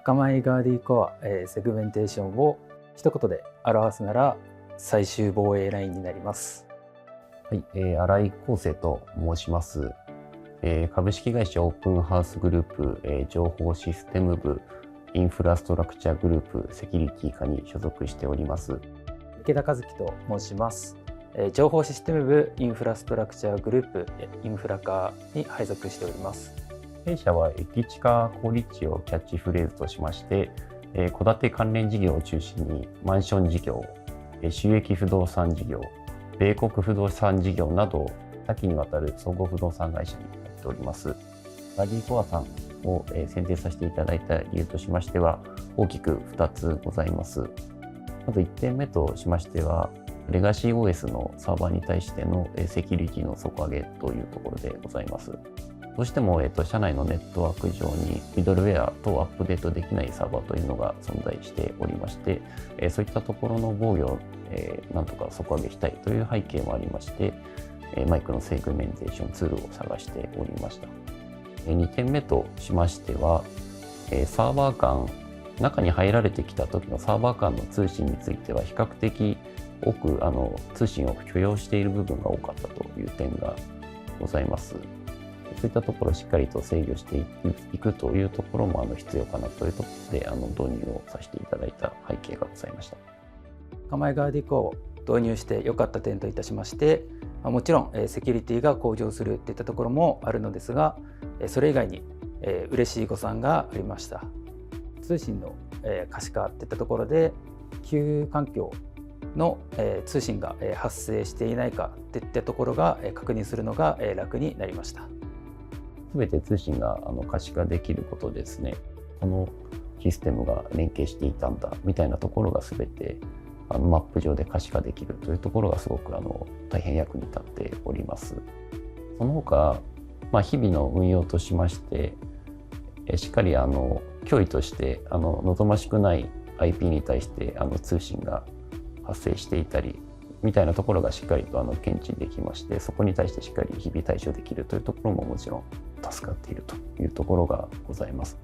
アカマイガーディコア、セグメンテーションを一言で表すなら最終防衛ラインになります。はい、新井康生と申します。株式会社オープンハウスグループ、情報システム部インフラストラクチャーグループセキュリティ課に所属しております。池田和樹と申します。情報システム部インフラストラクチャーグループインフラ課に配属しております。弊社は駅地下好立地をキャッチフレーズとしまして、戸建て関連事業を中心にマンション事業、収益不動産事業、米国不動産事業など多岐にわたる総合不動産会社になっております。ガーディコアさんを選定させていただいた理由としましては大きく2つございます。まず1点目としましてはレガシー OS のサーバーに対してのセキュリティの底上げというところでございます。どうしても社内のネットワーク上にミドルウェア等アップデートできないサーバーというのが存在しておりまして、そういったところの防御をなんとか底上げしたいという背景もありまして、マイクのセグメンテーションツールを探しておりました。2点目としましては、サーバー間、中に入られてきた時のサーバー間の通信については比較的多く通信を許容している部分が多かったという点がございます。そういったところをしっかりと制御していくというところも必要かなというところで導入をさせていただいた背景がございました。アカマイガーディコアを導入して良かった点といたしまして、もちろんセキュリティが向上するといったところもあるのですが、それ以外に嬉しい誤算がありました。通信の可視化といったところで旧環境の通信が発生していないかといったところが確認するのが楽になりました。すべて通信が可視化できることですね、このシステムが連携していたんだみたいなところがすべてマップ上で可視化できるというところがすごく大変役に立っております。その他、日々の運用としましてしっかり脅威として望ましくない IP に対して通信が発生していたりみたいなところがしっかりと検知できまして、そこに対してしっかり日々対処できるというところももちろん助かっているというところがございます。